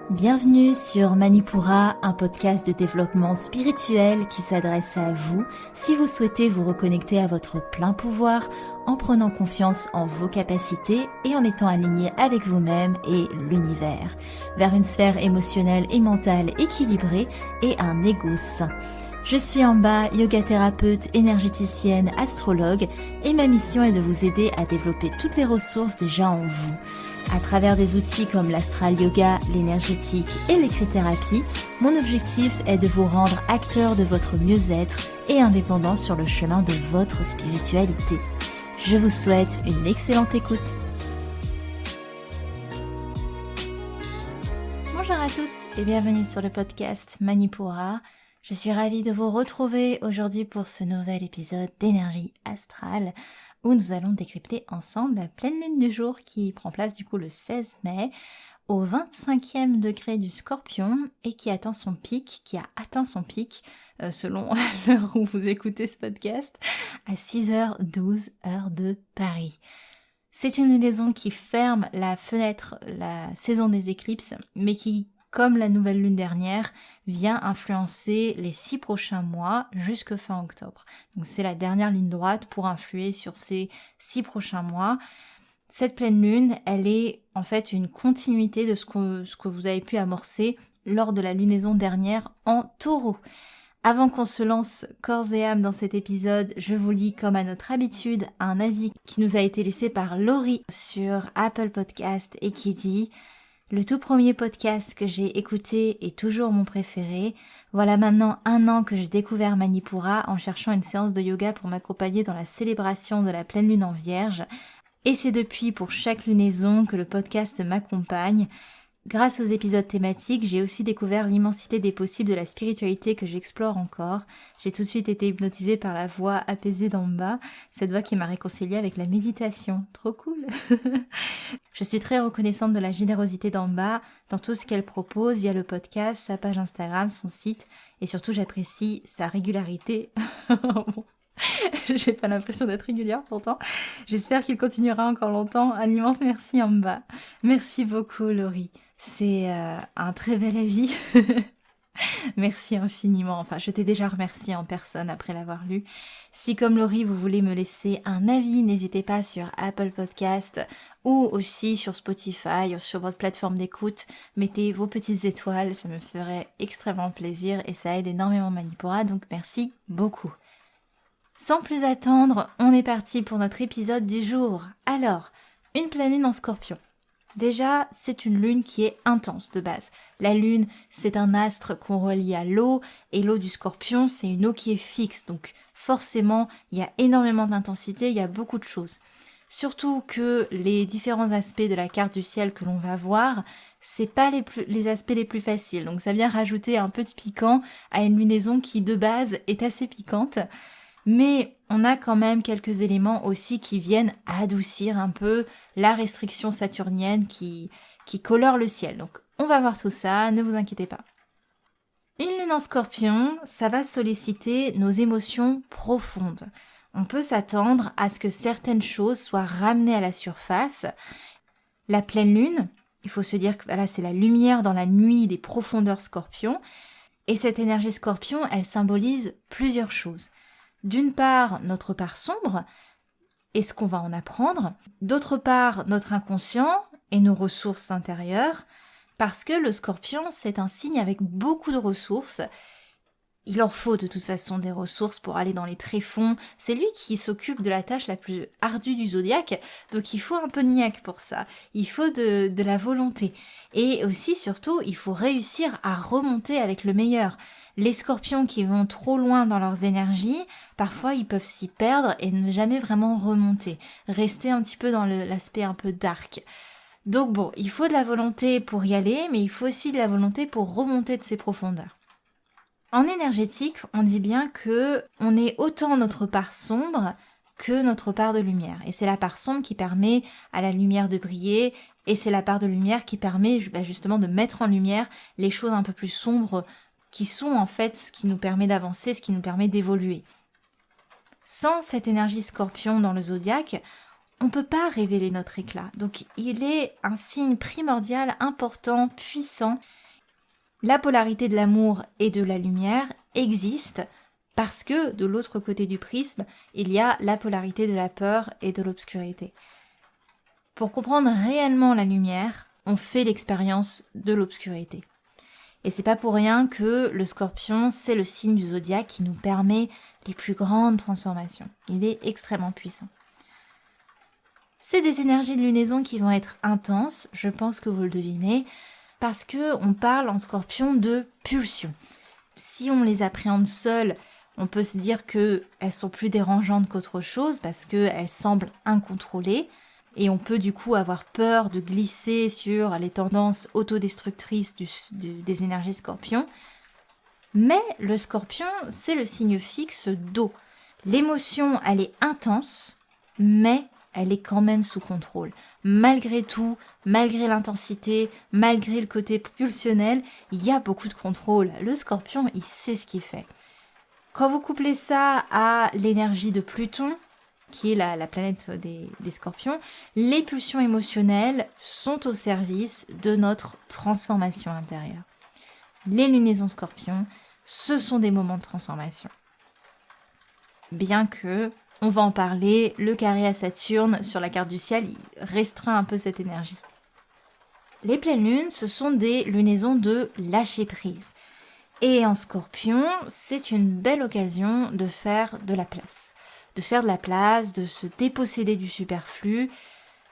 Bienvenue sur Manipura, un podcast de développement spirituel qui s'adresse à vous si vous souhaitez vous reconnecter à votre plein pouvoir en prenant confiance en vos capacités et en étant aligné avec vous-même et l'univers, vers une sphère émotionnelle et mentale équilibrée et un ego sain. Je suis Amba, yoga thérapeute, énergéticienne, astrologue et ma mission est de vous aider à développer toutes les ressources déjà en vous. À travers des outils comme l'astral yoga, l'énergétique et l'écrit-thérapie, mon objectif est de vous rendre acteur de votre mieux-être et indépendant sur le chemin de votre spiritualité. Je vous souhaite une excellente écoute. Bonjour à tous et bienvenue sur le podcast Manipura. Je suis ravie de vous retrouver aujourd'hui pour ce nouvel épisode d'énergie astrale où nous allons décrypter ensemble la pleine lune du jour qui prend place du coup le 16 mai au 25e degré du Scorpion et qui a atteint son pic selon l'heure où vous écoutez ce podcast à 6h12 heure de Paris. C'est une lunaison qui ferme la fenêtre, la saison des éclipses, mais qui, comme la nouvelle lune dernière, vient influencer les 6 prochains mois jusque fin octobre. Donc c'est la dernière ligne droite pour influer sur ces 6 prochains mois. Cette pleine lune, elle est en fait une continuité de ce que vous avez pu amorcer lors de la lunaison dernière en Taureau. Avant qu'on se lance corps et âme dans cet épisode, je vous lis comme à notre habitude un avis qui nous a été laissé par Laurie sur Apple Podcast et qui dit: le tout premier podcast que j'ai écouté est toujours mon préféré. Voilà maintenant 1 an que j'ai découvert Manipura en cherchant une séance de yoga pour m'accompagner dans la célébration de la pleine lune en Vierge. Et c'est depuis pour chaque lunaison que le podcast m'accompagne. Grâce aux épisodes thématiques, j'ai aussi découvert l'immensité des possibles de la spiritualité que j'explore encore. J'ai tout de suite été hypnotisée par la voix apaisée d'en bas, cette voix qui m'a réconciliée avec la méditation. Trop cool. Je suis très reconnaissante de la générosité d'en bas dans tout ce qu'elle propose via le podcast, sa page Instagram, son site et surtout j'apprécie sa régularité. Bon. J'ai pas l'impression d'être régulière pourtant. J'espère qu'il continuera encore longtemps. Un immense merci en bas. Merci beaucoup Laurie. C'est un très bel avis. Merci infiniment. Enfin, je t'ai déjà remercié en personne après l'avoir lu. Si comme Laurie, vous voulez me laisser un avis, n'hésitez pas sur Apple Podcast ou aussi sur Spotify ou sur votre plateforme d'écoute. Mettez vos petites étoiles, ça me ferait extrêmement plaisir et ça aide énormément Manipura, donc merci beaucoup. Sans plus attendre, on est parti pour notre épisode du jour. Alors, une pleine lune en Scorpion. Déjà, c'est une lune qui est intense de base. La lune, c'est un astre qu'on relie à l'eau, et l'eau du Scorpion, c'est une eau qui est fixe. Donc forcément, il y a énormément d'intensité, il y a beaucoup de choses. Surtout que les différents aspects de la carte du ciel que l'on va voir, c'est pas les aspects les plus faciles. Donc ça vient rajouter un peu de piquant à une lunaison qui de base est assez piquante. Mais on a quand même quelques éléments aussi qui viennent adoucir un peu la restriction saturnienne qui colore le ciel. Donc on va voir tout ça, ne vous inquiétez pas. Une lune en Scorpion, ça va solliciter nos émotions profondes. On peut s'attendre à ce que certaines choses soient ramenées à la surface. La pleine lune, il faut se dire que voilà, c'est la lumière dans la nuit des profondeurs Scorpion. Et cette énergie Scorpion, elle symbolise plusieurs choses. D'une part, notre part sombre et ce qu'on va en apprendre. D'autre part, notre inconscient et nos ressources intérieures. Parce que le Scorpion, c'est un signe avec beaucoup de ressources. Il en faut de toute façon des ressources pour aller dans les tréfonds. C'est lui qui s'occupe de la tâche la plus ardue du zodiaque. Donc il faut un peu de niaque pour ça. Il faut de la volonté. Et aussi, surtout, il faut réussir à remonter avec le meilleur. Les Scorpions qui vont trop loin dans leurs énergies, parfois ils peuvent s'y perdre et ne jamais vraiment remonter. Rester un petit peu dans l'aspect un peu dark. Donc bon, il faut de la volonté pour y aller, mais il faut aussi de la volonté pour remonter de ces profondeurs. En énergétique, on dit bien que on est autant notre part sombre que notre part de lumière. Et c'est la part sombre qui permet à la lumière de briller, et c'est la part de lumière qui permet justement de mettre en lumière les choses un peu plus sombres qui sont en fait ce qui nous permet d'avancer, ce qui nous permet d'évoluer. Sans cette énergie Scorpion dans le zodiaque, on ne peut pas révéler notre éclat. Donc il est un signe primordial, important, puissant. La polarité de l'amour et de la lumière existe parce que de l'autre côté du prisme, il y a la polarité de la peur et de l'obscurité. Pour comprendre réellement la lumière, on fait l'expérience de l'obscurité. Et c'est pas pour rien que le Scorpion, c'est le signe du zodiaque qui nous permet les plus grandes transformations. Il est extrêmement puissant. C'est des énergies de lunaison qui vont être intenses, je pense que vous le devinez, parce que on parle en Scorpion de pulsions. Si on les appréhende seules, on peut se dire qu'elles sont plus dérangeantes qu'autre chose parce qu'elles semblent incontrôlées et on peut du coup avoir peur de glisser sur les tendances autodestructrices des énergies Scorpion. Mais le Scorpion, c'est le signe fixe d'eau. L'émotion, elle est intense, mais elle est quand même sous contrôle. Malgré tout, malgré l'intensité, malgré le côté pulsionnel, il y a beaucoup de contrôle. Le Scorpion, il sait ce qu'il fait. Quand vous couplez ça à l'énergie de Pluton, qui est la planète des Scorpions, les pulsions émotionnelles sont au service de notre transformation intérieure. Les lunaisons Scorpions, ce sont des moments de transformation. Bien que, on va en parler, le carré à Saturne sur la carte du ciel, il restreint un peu cette énergie. Les pleines lunes, ce sont des lunaisons de lâcher prise. Et en Scorpion, c'est une belle occasion de faire de la place. De faire de la place, de se déposséder du superflu.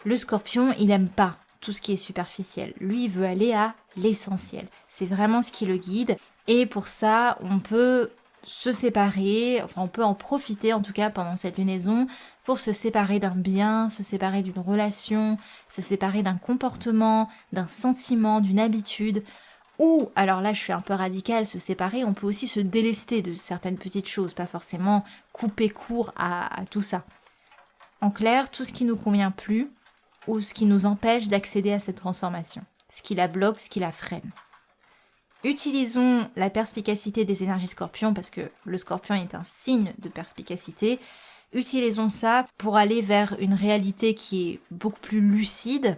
Le Scorpion, il aime pas tout ce qui est superficiel. Lui, il veut aller à l'essentiel. C'est vraiment ce qui le guide. Et pour ça, on peut se séparer, enfin on peut en profiter en tout cas pendant cette lunaison pour se séparer d'un bien, se séparer d'une relation, se séparer d'un comportement, d'un sentiment, d'une habitude. Ou, alors là je suis un peu radicale, se séparer, on peut aussi se délester de certaines petites choses, pas forcément couper court à tout ça. En clair, tout ce qui nous convient plus ou ce qui nous empêche d'accéder à cette transformation, ce qui la bloque, ce qui la freine. Utilisons la perspicacité des énergies Scorpion parce que le Scorpion est un signe de perspicacité. Utilisons ça pour aller vers une réalité qui est beaucoup plus lucide.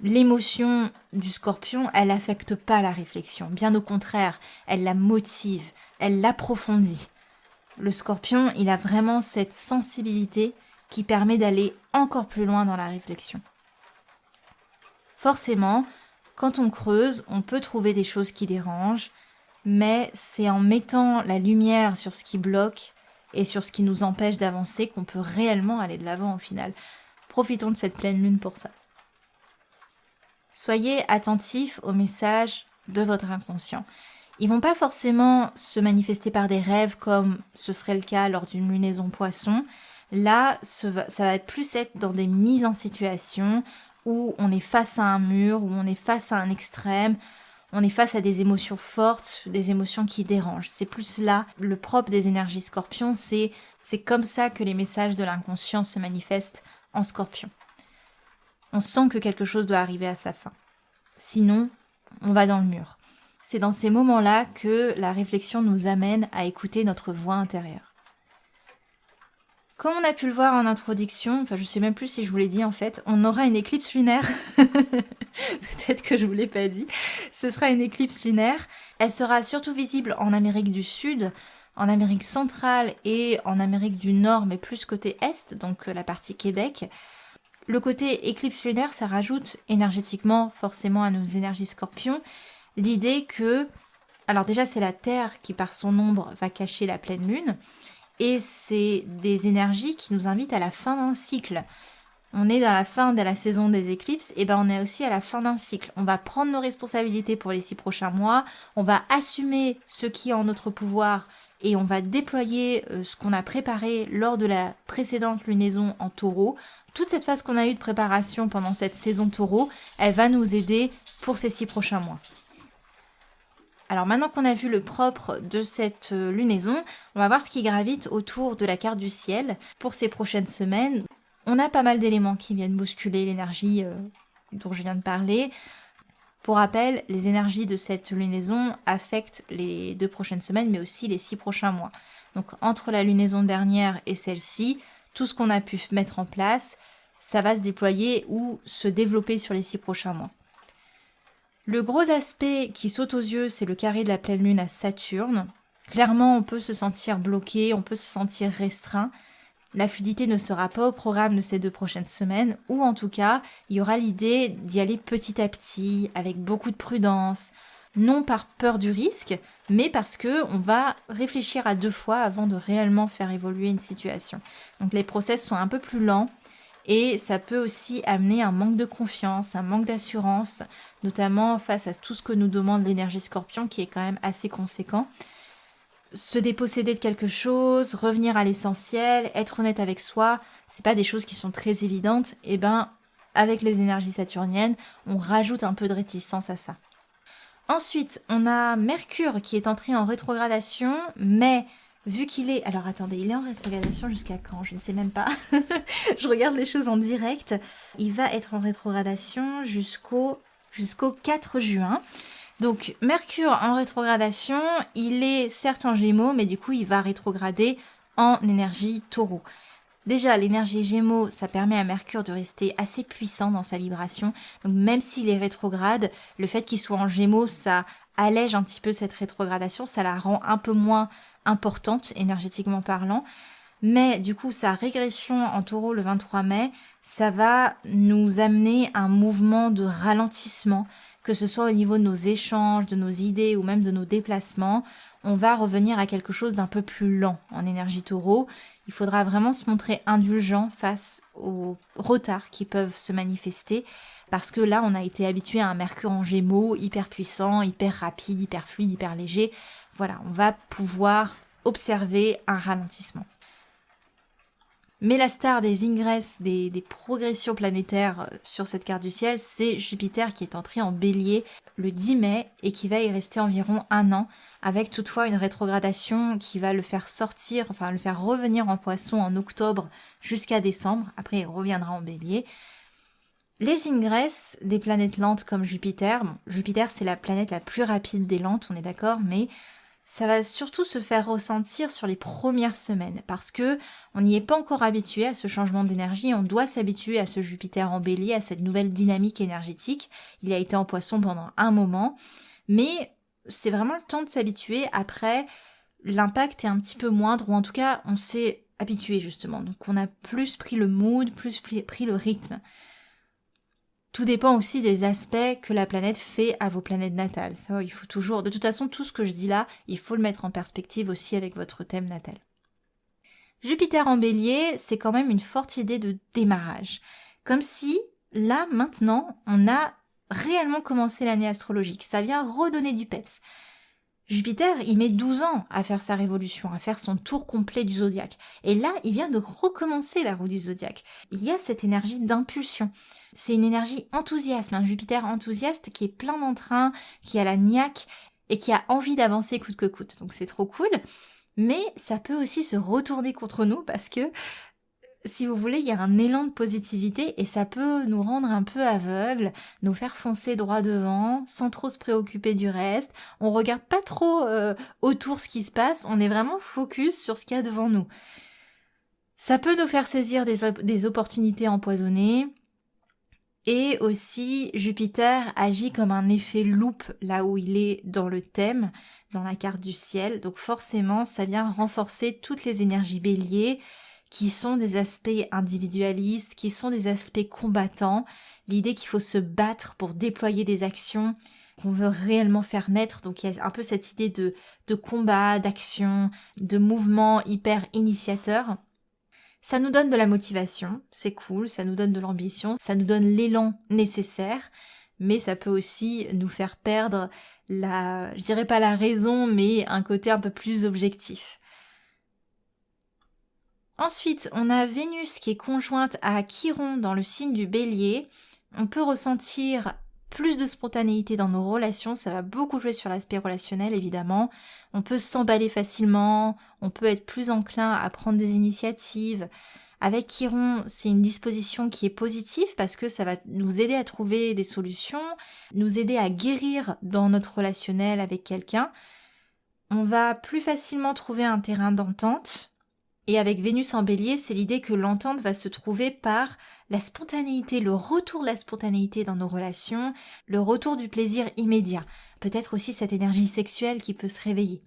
L'émotion du Scorpion, elle n'affecte pas la réflexion. Bien au contraire, elle la motive, elle l'approfondit. Le Scorpion, il a vraiment cette sensibilité qui permet d'aller encore plus loin dans la réflexion. Forcément, quand on creuse, on peut trouver des choses qui dérangent, mais c'est en mettant la lumière sur ce qui bloque et sur ce qui nous empêche d'avancer qu'on peut réellement aller de l'avant au final. Profitons de cette pleine lune pour ça. Soyez attentifs aux messages de votre inconscient. Ils vont pas forcément se manifester par des rêves comme ce serait le cas lors d'une lunaison poisson. Là, ça va plus être dans des mises en situation où on est face à un mur, où on est face à un extrême, on est face à des émotions fortes, des émotions qui dérangent. C'est plus là, le propre des énergies Scorpion, c'est comme ça que les messages de l'inconscient se manifestent en Scorpion. On sent que quelque chose doit arriver à sa fin. Sinon, on va dans le mur. C'est dans ces moments-là que la réflexion nous amène à écouter notre voix intérieure. Comme on a pu le voir en introduction, enfin je sais même plus si je vous l'ai dit en fait, on aura une éclipse lunaire. Peut-être que je vous l'ai pas dit. Ce sera une éclipse lunaire. Elle sera surtout visible en Amérique du Sud, en Amérique centrale et en Amérique du Nord, mais plus côté Est, donc la partie Québec. Le côté éclipse lunaire, ça rajoute énergétiquement forcément à nos énergies Scorpion l'idée que, alors déjà c'est la Terre qui par son ombre va cacher la pleine lune, et c'est des énergies qui nous invitent à la fin d'un cycle. On est dans la fin de la saison des éclipses, et ben on est aussi à la fin d'un cycle. On va prendre nos responsabilités pour les 6 prochains mois, on va assumer ce qui est en notre pouvoir et on va déployer ce qu'on a préparé lors de la précédente lunaison en taureau. Toute cette phase qu'on a eue de préparation pendant cette saison taureau, elle va nous aider pour ces 6 prochains mois. Alors maintenant qu'on a vu le propre de cette lunaison, on va voir ce qui gravite autour de la carte du ciel pour ces prochaines semaines. On a pas mal d'éléments qui viennent bousculer l'énergie dont je viens de parler. Pour rappel, les énergies de cette lunaison affectent les 2 prochaines semaines, mais aussi les 6 prochains mois. Donc entre la lunaison dernière et celle-ci, tout ce qu'on a pu mettre en place, ça va se déployer ou se développer sur les 6 prochains mois. Le gros aspect qui saute aux yeux, c'est le carré de la pleine lune à Saturne. Clairement, on peut se sentir bloqué, on peut se sentir restreint. La fluidité ne sera pas au programme de ces 2 prochaines semaines, ou en tout cas, il y aura l'idée d'y aller petit à petit, avec beaucoup de prudence, non par peur du risque, mais parce que on va réfléchir à 2 fois avant de réellement faire évoluer une situation. Donc les process sont un peu plus lents, et ça peut aussi amener un manque de confiance, un manque d'assurance, notamment face à tout ce que nous demande l'énergie Scorpion, qui est quand même assez conséquent. Se déposséder de quelque chose, revenir à l'essentiel, être honnête avec soi, c'est pas des choses qui sont très évidentes, et avec les énergies saturniennes, on rajoute un peu de réticence à ça. Ensuite, on a Mercure qui est entré en rétrogradation, mais vu qu'il est... Alors attendez, il est en rétrogradation jusqu'à quand? Je ne sais même pas. Je regarde les choses en direct. Il va être en rétrogradation jusqu'au 4 juin. Donc Mercure en rétrogradation, il est certes en Gémeaux, mais du coup il va rétrograder en énergie Taureau. Déjà, l'énergie Gémeaux, ça permet à Mercure de rester assez puissant dans sa vibration. Donc même s'il est rétrograde, le fait qu'il soit en Gémeaux, ça allège un petit peu cette rétrogradation, ça la rend un peu moins importante énergétiquement parlant. Mais du coup, sa régression en Taureau le 23 mai, ça va nous amener un mouvement de ralentissement, que ce soit au niveau de nos échanges, de nos idées ou même de nos déplacements. On va revenir à quelque chose d'un peu plus lent en énergie Taureau. Il faudra vraiment se montrer indulgent face aux retards qui peuvent se manifester, parce que là, on a été habitué à un Mercure en Gémeaux, hyper puissant, hyper rapide, hyper fluide, hyper léger. Voilà, on va pouvoir observer un ralentissement. Mais la star des ingresses, des progressions planétaires sur cette carte du ciel, c'est Jupiter qui est entré en Bélier le 10 mai et qui va y rester environ 1 an, avec toutefois une rétrogradation qui va le faire sortir, enfin le faire revenir en Poisson en octobre jusqu'à décembre. Après, il reviendra en Bélier. Les ingresses des planètes lentes comme Jupiter, Jupiter c'est la planète la plus rapide des lentes, on est d'accord, mais ça va surtout se faire ressentir sur les premières semaines parce que on n'y est pas encore habitué à ce changement d'énergie, on doit s'habituer à ce Jupiter en Bélier, à cette nouvelle dynamique énergétique. Il a été en Poisson pendant un moment, mais c'est vraiment le temps de s'habituer. Après, l'impact est un petit peu moindre, ou en tout cas, on s'est habitué justement. Donc on a plus pris le mood, plus pris le rythme. Tout dépend aussi des aspects que la planète fait à vos planètes natales. Ça, il faut toujours... De toute façon, tout ce que je dis là, il faut le mettre en perspective aussi avec votre thème natal. Jupiter en Bélier, c'est quand même une forte idée de démarrage. Comme si, là, maintenant, on a réellement commencé l'année astrologique. Ça vient redonner du peps. Jupiter, il met 12 ans à faire sa révolution, à faire son tour complet du zodiaque. Et là, il vient de recommencer la roue du zodiaque. Il y a cette énergie d'impulsion. C'est une énergie enthousiasme, un Jupiter enthousiaste qui est plein d'entrain, qui a la niaque et qui a envie d'avancer coûte que coûte. Donc c'est trop cool. Mais ça peut aussi se retourner contre nous parce que, si vous voulez, il y a un élan de positivité et ça peut nous rendre un peu aveugles, nous faire foncer droit devant, sans trop se préoccuper du reste. On regarde pas trop autour ce qui se passe, on est vraiment focus sur ce qu'il y a devant nous. Ça peut nous faire saisir des opportunités empoisonnées. Et aussi, Jupiter agit comme un effet loupe là où il est dans le thème, dans la carte du ciel. Donc forcément, ça vient renforcer toutes les énergies béliers, qui sont des aspects individualistes, qui sont des aspects combattants, l'idée qu'il faut se battre pour déployer des actions qu'on veut réellement faire naître. Donc il y a un peu cette idée de combat, d'action, de mouvement hyper initiateur. Ça nous donne de la motivation, c'est cool, ça nous donne de l'ambition, ça nous donne l'élan nécessaire, mais ça peut aussi nous faire perdre je dirais pas la raison, mais un côté un peu plus objectif. Ensuite, on a Vénus qui est conjointe à Chiron dans le signe du Bélier. On peut ressentir plus de spontanéité dans nos relations, ça va beaucoup jouer sur l'aspect relationnel évidemment. On peut s'emballer facilement, on peut être plus enclin à prendre des initiatives. Avec Chiron, c'est une disposition qui est positive parce que ça va nous aider à trouver des solutions, nous aider à guérir dans notre relationnel avec quelqu'un. On va plus facilement trouver un terrain d'entente. Et avec Vénus en Bélier, c'est l'idée que l'entente va se trouver par la spontanéité, le retour de la spontanéité dans nos relations, le retour du plaisir immédiat. Peut-être aussi cette énergie sexuelle qui peut se réveiller.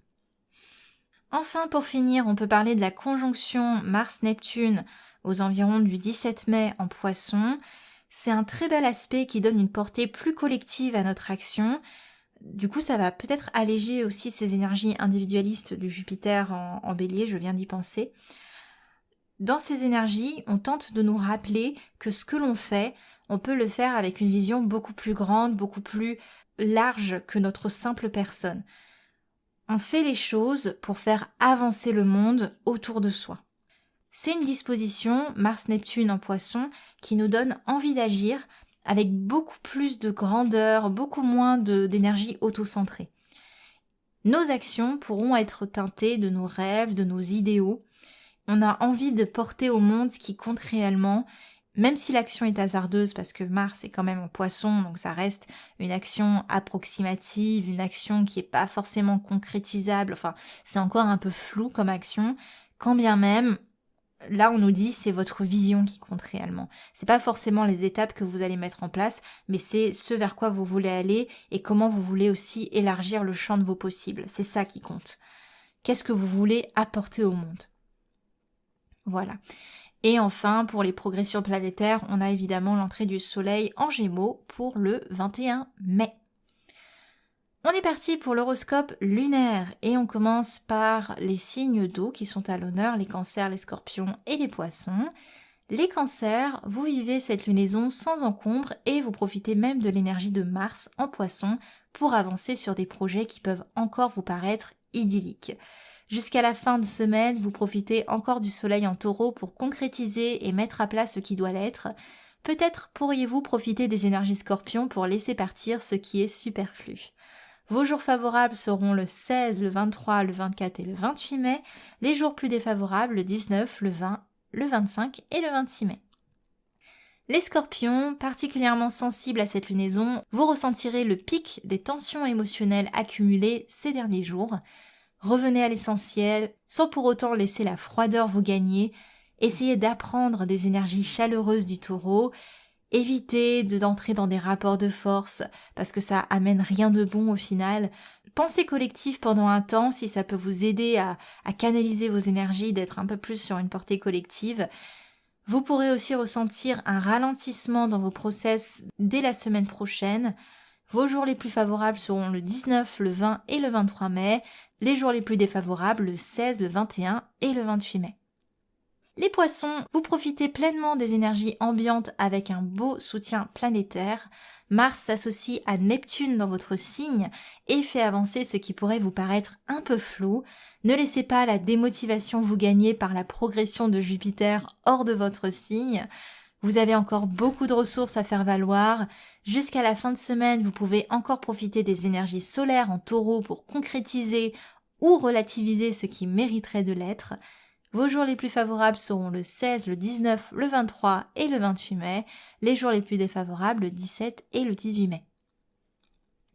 Enfin, pour finir, on peut parler de la conjonction Mars-Neptune aux environs du 17 mai en Poisson. C'est un très bel aspect qui donne une portée plus collective à notre action. Du coup, ça va peut-être alléger aussi ces énergies individualistes du Jupiter en Bélier, je viens d'y penser. Dans ces énergies, on tente de nous rappeler que ce que l'on fait, on peut le faire avec une vision beaucoup plus grande, beaucoup plus large que notre simple personne. On fait les choses pour faire avancer le monde autour de soi. C'est une disposition, Mars-Neptune en Poisson, qui nous donne envie d'agir avec beaucoup plus de grandeur, beaucoup moins d'énergie autocentrée. Nos actions pourront être teintées de nos rêves, de nos idéaux. On a envie de porter au monde ce qui compte réellement, même si l'action est hasardeuse parce que Mars est quand même en Poisson, donc ça reste une action approximative, une action qui n'est pas forcément concrétisable, enfin c'est encore un peu flou comme action, quand bien même, là on nous dit c'est votre vision qui compte réellement. C'est pas forcément les étapes que vous allez mettre en place, mais c'est ce vers quoi vous voulez aller et comment vous voulez aussi élargir le champ de vos possibles, c'est ça qui compte. Qu'est-ce que vous voulez apporter au monde ? Voilà. Et enfin, pour les progressions planétaires, on a évidemment l'entrée du Soleil en Gémeaux pour le 21 mai. On est parti pour l'horoscope lunaire et on commence par les signes d'eau qui sont à l'honneur, les cancers, les scorpions et les poissons. Les cancers, vous vivez cette lunaison sans encombre et vous profitez même de l'énergie de Mars en poisson pour avancer sur des projets qui peuvent encore vous paraître idylliques. Jusqu'à la fin de semaine, vous profitez encore du soleil en taureau pour concrétiser et mettre à plat ce qui doit l'être. Peut-être pourriez-vous profiter des énergies scorpions pour laisser partir ce qui est superflu. Vos jours favorables seront le 16, le 23, le 24 et le 28 mai. Les jours plus défavorables, le 19, le 20, le 25 et le 26 mai. Les scorpions, particulièrement sensibles à cette lunaison, vous ressentirez le pic des tensions émotionnelles accumulées ces derniers jours. Revenez à l'essentiel, sans pour autant laisser la froideur vous gagner. Essayez d'apprendre des énergies chaleureuses du taureau. Évitez d'entrer dans des rapports de force, parce que ça amène rien de bon au final. Pensez collectif pendant un temps, si ça peut vous aider à canaliser vos énergies, d'être un peu plus sur une portée collective. Vous pourrez aussi ressentir un ralentissement dans vos process dès la semaine prochaine. Vos jours les plus favorables seront le 19, le 20 et le 23 mai. Les jours les plus défavorables, le 16, le 21 et le 28 mai. Les poissons, vous profitez pleinement des énergies ambiantes avec un beau soutien planétaire. Mars s'associe à Neptune dans votre signe et fait avancer ce qui pourrait vous paraître un peu flou. Ne laissez pas la démotivation vous gagner par la progression de Jupiter hors de votre signe. Vous avez encore beaucoup de ressources à faire valoir. Jusqu'à la fin de semaine, vous pouvez encore profiter des énergies solaires en taureau pour concrétiser ou relativiser ce qui mériterait de l'être. Vos jours les plus favorables seront le 16, le 19, le 23 et le 28 mai. Les jours les plus défavorables, le 17 et le 18 mai.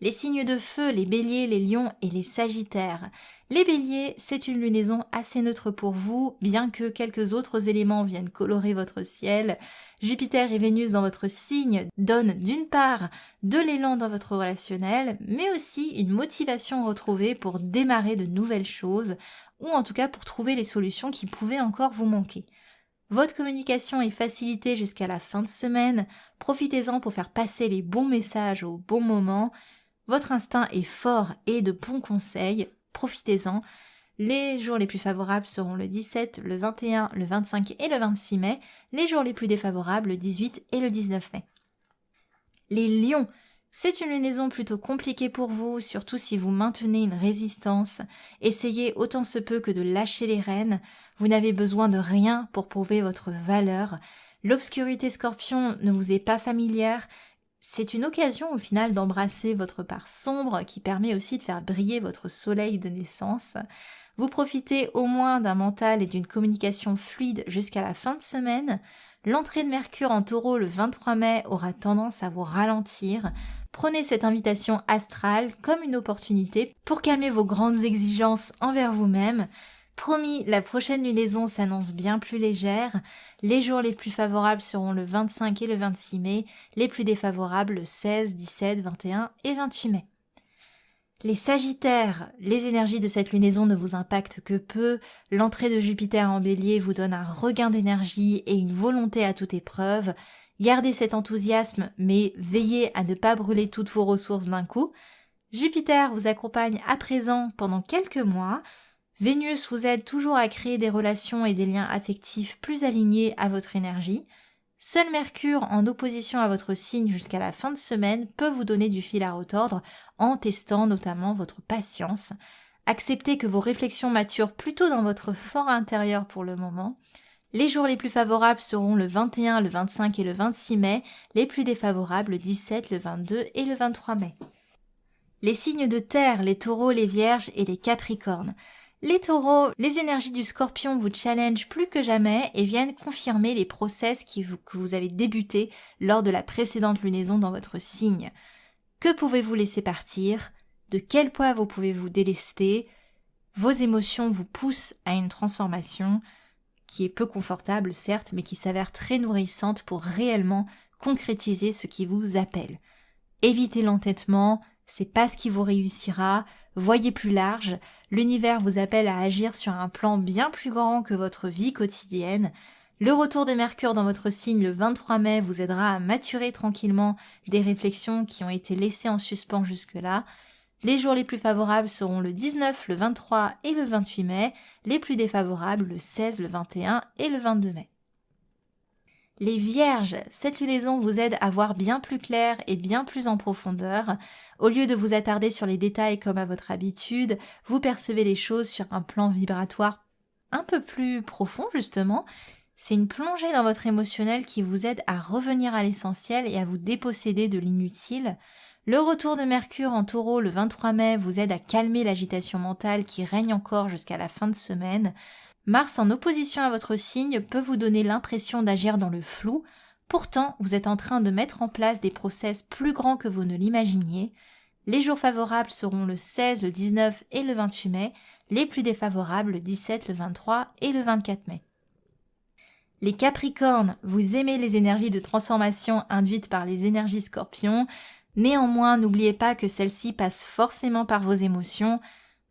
Les signes de feu, les béliers, les lions et les sagittaires. Les béliers, c'est une lunaison assez neutre pour vous, bien que quelques autres éléments viennent colorer votre ciel. Jupiter et Vénus dans votre signe donnent d'une part de l'élan dans votre relationnel, mais aussi une motivation retrouvée pour démarrer de nouvelles choses, ou en tout cas pour trouver les solutions qui pouvaient encore vous manquer. Votre communication est facilitée jusqu'à la fin de semaine, profitez-en pour faire passer les bons messages au bon moment. Votre instinct est fort et de bons conseils, profitez-en. Les jours les plus favorables seront le 17, le 21, le 25 et le 26 mai. Les jours les plus défavorables, le 18 et le 19 mai. Les lions, c'est une lunaison plutôt compliquée pour vous, surtout si vous maintenez une résistance. Essayez autant se peut que de lâcher les rênes. Vous n'avez besoin de rien pour prouver votre valeur. L'obscurité scorpion ne vous est pas familière. C'est une occasion au final d'embrasser votre part sombre qui permet aussi de faire briller votre soleil de naissance. Vous profitez au moins d'un mental et d'une communication fluide jusqu'à la fin de semaine. L'entrée de Mercure en taureau le 23 mai aura tendance à vous ralentir. Prenez cette invitation astrale comme une opportunité pour calmer vos grandes exigences envers vous-même. Promis, la prochaine lunaison s'annonce bien plus légère. Les jours les plus favorables seront le 25 et le 26 mai, les plus défavorables le 16, 17, 21 et 28 mai. Les Sagittaires, les énergies de cette lunaison ne vous impactent que peu. L'entrée de Jupiter en Bélier vous donne un regain d'énergie et une volonté à toute épreuve. Gardez cet enthousiasme, mais veillez à ne pas brûler toutes vos ressources d'un coup. Jupiter vous accompagne à présent pendant quelques mois. Vénus vous aide toujours à créer des relations et des liens affectifs plus alignés à votre énergie. Seul Mercure, en opposition à votre signe jusqu'à la fin de semaine, peut vous donner du fil à retordre en testant notamment votre patience. Acceptez que vos réflexions maturent plutôt dans votre fort intérieur pour le moment. Les jours les plus favorables seront le 21, le 25 et le 26 mai, les plus défavorables le 17, le 22 et le 23 mai. Les signes de terre, les taureaux, les vierges et les capricornes. Les taureaux, les énergies du scorpion vous challengent plus que jamais et viennent confirmer les process que vous avez débutés lors de la précédente lunaison dans votre signe. Que pouvez-vous laisser partir? De quel poids vous pouvez-vous délester? Vos émotions vous poussent à une transformation qui est peu confortable certes, mais qui s'avère très nourrissante pour réellement concrétiser ce qui vous appelle. Évitez l'entêtement, c'est pas ce qui vous réussira, voyez plus large, l'univers vous appelle à agir sur un plan bien plus grand que votre vie quotidienne. Le retour de Mercure dans votre signe le 23 mai vous aidera à maturer tranquillement des réflexions qui ont été laissées en suspens jusque-là. Les jours les plus favorables seront le 19, le 23 et le 28 mai, les plus défavorables le 16, le 21 et le 22 mai. Les Vierges, cette lunaison vous aide à voir bien plus clair et bien plus en profondeur. Au lieu de vous attarder sur les détails comme à votre habitude, vous percevez les choses sur un plan vibratoire un peu plus profond justement. C'est une plongée dans votre émotionnel qui vous aide à revenir à l'essentiel et à vous déposséder de l'inutile. Le retour de Mercure en Taureau le 23 mai vous aide à calmer l'agitation mentale qui règne encore jusqu'à la fin de semaine. Mars en opposition à votre signe peut vous donner l'impression d'agir dans le flou, pourtant vous êtes en train de mettre en place des process plus grands que vous ne l'imaginiez. Les jours favorables seront le 16, le 19 et le 28 mai, les plus défavorables le 17, le 23 et le 24 mai. Les Capricornes, vous aimez les énergies de transformation induites par les énergies Scorpions, néanmoins n'oubliez pas que celles-ci passent forcément par vos émotions.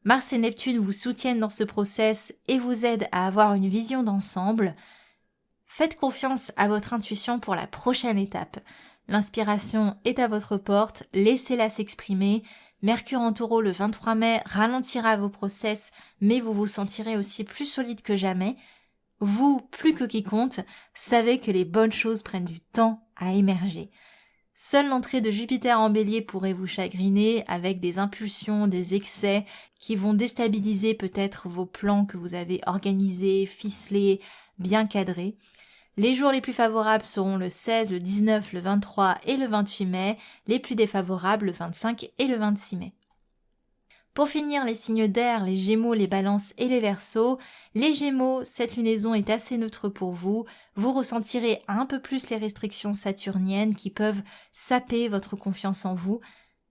Mars et Neptune vous soutiennent dans ce process et vous aident à avoir une vision d'ensemble. Faites confiance à votre intuition pour la prochaine étape. L'inspiration est à votre porte, laissez-la s'exprimer. Mercure en Taureau le 23 mai ralentira vos process, mais vous vous sentirez aussi plus solide que jamais. Vous, plus que quiconque, savez que les bonnes choses prennent du temps à émerger. Seule l'entrée de Jupiter en Bélier pourrait vous chagriner avec des impulsions, des excès qui vont déstabiliser peut-être vos plans que vous avez organisés, ficelés, bien cadrés. Les jours les plus favorables seront le 16, le 19, le 23 et le 28 mai, les plus défavorables le 25 et le 26 mai. Pour finir, les signes d'air, les Gémeaux, les Balances et les Verseaux. Les Gémeaux, cette lunaison est assez neutre pour vous. Vous ressentirez un peu plus les restrictions saturniennes qui peuvent saper votre confiance en vous.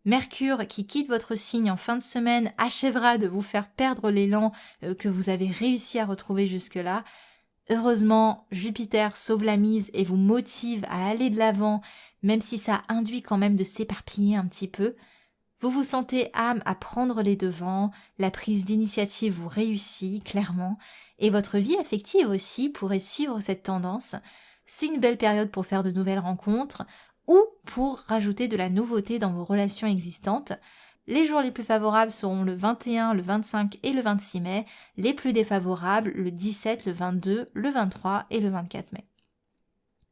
Mercure, qui quitte votre signe en fin de semaine, achèvera de vous faire perdre l'élan que vous avez réussi à retrouver jusque-là. Heureusement, Jupiter sauve la mise et vous motive à aller de l'avant, même si ça induit quand même de s'éparpiller un petit peu. Vous vous sentez âme à prendre les devants, la prise d'initiative vous réussit clairement, et votre vie affective aussi pourrait suivre cette tendance. C'est une belle période pour faire de nouvelles rencontres ou pour rajouter de la nouveauté dans vos relations existantes. Les jours les plus favorables seront le 21, le 25 et le 26 mai, les plus défavorables le 17, le 22, le 23 et le 24 mai.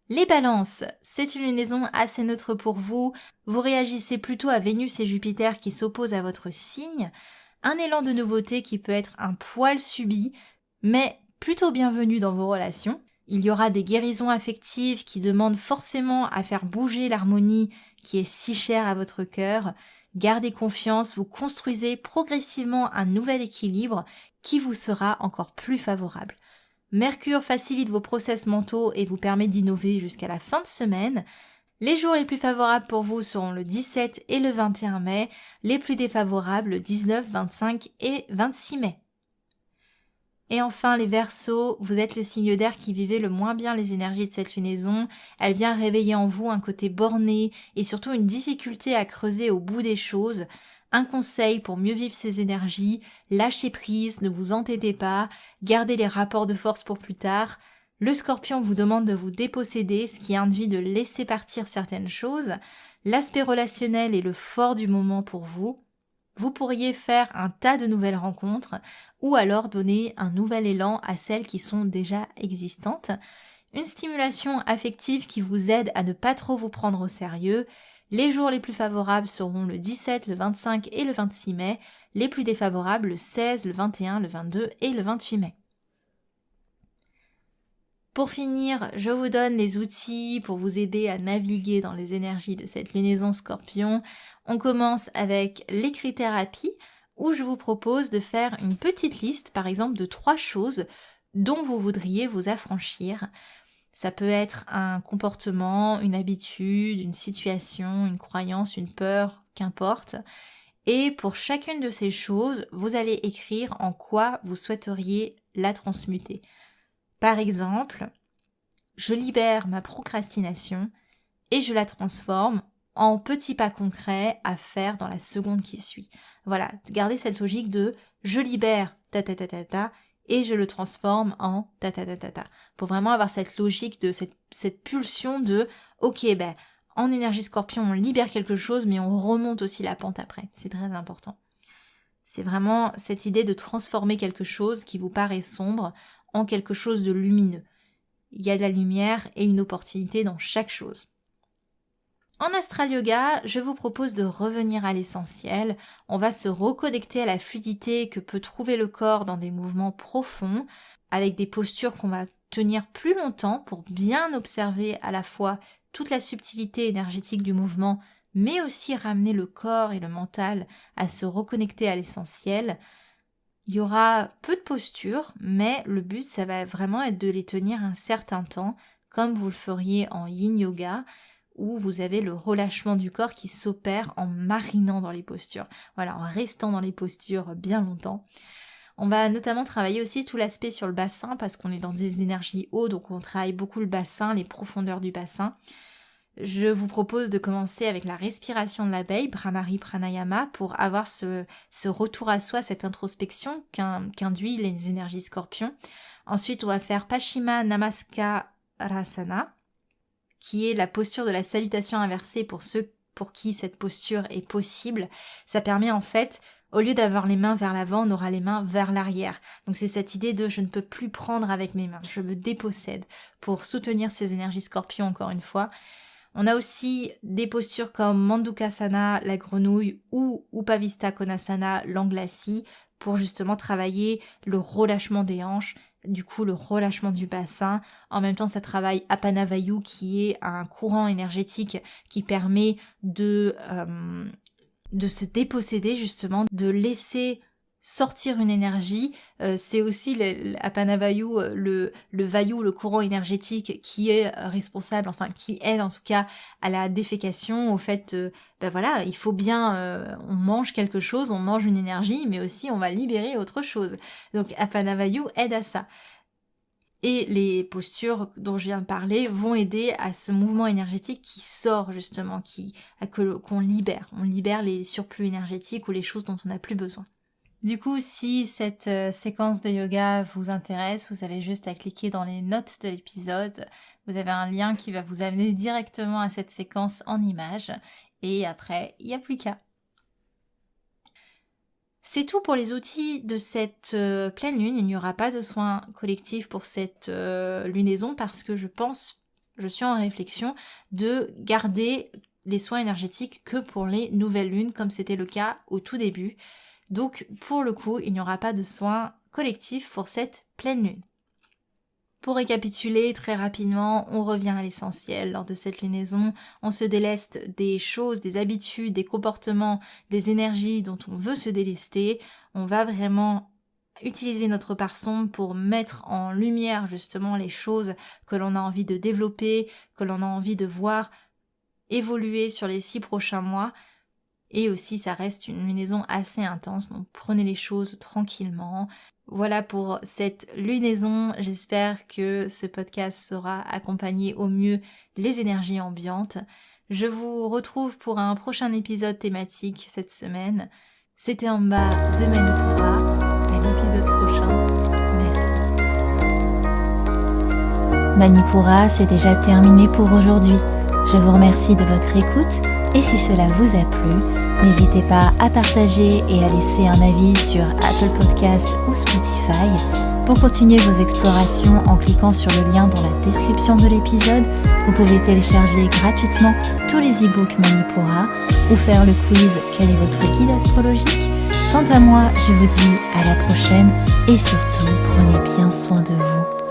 Les Balances, c'est une lunaison assez neutre pour vous. Vous réagissez plutôt à Vénus et Jupiter qui s'opposent à votre signe. Un élan de nouveauté qui peut être un poil subi, mais plutôt bienvenu dans vos relations. Il y aura des guérisons affectives qui demandent forcément à faire bouger l'harmonie qui est si chère à votre cœur. Gardez confiance, vous construisez progressivement un nouvel équilibre qui vous sera encore plus favorable. Mercure facilite vos process mentaux et vous permet d'innover jusqu'à la fin de semaine. Les jours les plus favorables pour vous seront le 17 et le 21 mai, les plus défavorables le 19, 25 et 26 mai. Et enfin les Verseaux, vous êtes le signe d'air qui vivait le moins bien les énergies de cette lunaison. Elle vient réveiller en vous un côté borné et surtout une difficulté à creuser au bout des choses. Un conseil pour mieux vivre ces énergies, lâchez prise, ne vous entêtez pas, gardez les rapports de force pour plus tard. Le Scorpion vous demande de vous déposséder, ce qui induit de laisser partir certaines choses. L'aspect relationnel est le fort du moment pour vous. Vous pourriez faire un tas de nouvelles rencontres ou alors donner un nouvel élan à celles qui sont déjà existantes. Une stimulation affective qui vous aide à ne pas trop vous prendre au sérieux. Les jours les plus favorables seront le 17, le 25 et le 26 mai. Les plus défavorables le 16, le 21, le 22 et le 28 mai. Pour finir, je vous donne les outils pour vous aider à naviguer dans les énergies de cette lunaison Scorpion. On commence avec l'écrit-thérapie, où je vous propose de faire une petite liste, par exemple, de 3 choses dont vous voudriez vous affranchir. Ça peut être un comportement, une habitude, une situation, une croyance, une peur, qu'importe. Et pour chacune de ces choses, vous allez écrire en quoi vous souhaiteriez la transmuter. Par exemple, je libère ma procrastination et je la transforme en petits pas concrets à faire dans la seconde qui suit. Voilà, gardez cette logique de je libère ta ta ta ta ta et je le transforme en ta ta ta ta ta. Pour vraiment avoir cette logique de cette pulsion de ok, en énergie Scorpion on libère quelque chose mais on remonte aussi la pente après. C'est très important. C'est vraiment cette idée de transformer quelque chose qui vous paraît sombre en quelque chose de lumineux. Il y a de la lumière et une opportunité dans chaque chose. En Astral Yoga, je vous propose de revenir à l'essentiel. On va se reconnecter à la fluidité que peut trouver le corps dans des mouvements profonds, avec des postures qu'on va tenir plus longtemps pour bien observer à la fois toute la subtilité énergétique du mouvement, mais aussi ramener le corps et le mental à se reconnecter à l'essentiel. Il y aura peu de postures, mais le but, ça va vraiment être de les tenir un certain temps, comme vous le feriez en yin yoga, où vous avez le relâchement du corps qui s'opère en marinant dans les postures. Voilà, en restant dans les postures bien longtemps. On va notamment travailler aussi tout l'aspect sur le bassin, parce qu'on est dans des énergies hautes, donc on travaille beaucoup le bassin, les profondeurs du bassin. Je vous propose de commencer avec la respiration de l'abeille, Bhramari Pranayama, pour avoir ce retour à soi, cette introspection qu'induit les énergies Scorpions. Ensuite, on va faire Paschima Namaskarasana, qui est la posture de la salutation inversée pour ceux pour qui cette posture est possible. Ça permet en fait, au lieu d'avoir les mains vers l'avant, on aura les mains vers l'arrière. Donc c'est cette idée de je ne peux plus prendre avec mes mains, je me dépossède pour soutenir ces énergies Scorpions encore une fois. On a aussi des postures comme Mandukasana, la grenouille, ou Upavista Konasana, l'anglassie, pour justement travailler le relâchement des hanches, du coup le relâchement du bassin. En même temps, ça travaille Apanavayu, qui est un courant énergétique qui permet de se déposséder justement, de laisser sortir une énergie. C'est aussi Apanavayu, le vayu, le courant énergétique qui est responsable, enfin qui aide en tout cas à la défécation, au fait, voilà, il faut bien, on mange quelque chose, on mange une énergie, mais aussi on va libérer autre chose. Donc Apanavayu aide à ça. Et les postures dont je viens de parler vont aider à ce mouvement énergétique qui sort justement, qu'on libère. On libère les surplus énergétiques ou les choses dont on n'a plus besoin. Du coup, si cette séquence de yoga vous intéresse, vous avez juste à cliquer dans les notes de l'épisode. Vous avez un lien qui va vous amener directement à cette séquence en images. Et après, il n'y a plus qu'à. C'est tout pour les outils de cette pleine lune. Il n'y aura pas de soins collectifs pour cette lunaison parce que je suis en réflexion de garder les soins énergétiques que pour les nouvelles lunes, comme c'était le cas au tout début. Donc, pour le coup, il n'y aura pas de soins collectifs pour cette pleine lune. Pour récapituler très rapidement, on revient à l'essentiel lors de cette lunaison. On se déleste des choses, des habitudes, des comportements, des énergies dont on veut se délester. On va vraiment utiliser notre part sombre pour mettre en lumière justement les choses que l'on a envie de développer, que l'on a envie de voir évoluer sur les 6 prochains mois. Et aussi, ça reste une lunaison assez intense, donc prenez les choses tranquillement. Voilà pour cette lunaison. J'espère que ce podcast saura accompagner au mieux les énergies ambiantes. Je vous retrouve pour un prochain épisode thématique cette semaine. C'était Amba de Manipura. À l'épisode prochain. Merci. Manipura, c'est déjà terminé pour aujourd'hui. Je vous remercie de votre écoute et si cela vous a plu, n'hésitez pas à partager et à laisser un avis sur Apple Podcast ou Spotify. Pour continuer vos explorations en cliquant sur le lien dans la description de l'épisode, vous pouvez télécharger gratuitement tous les e-books Manipura ou faire le quiz « Quel est votre guide astrologique ?» Quant à moi, je vous dis à la prochaine et surtout, prenez bien soin de vous.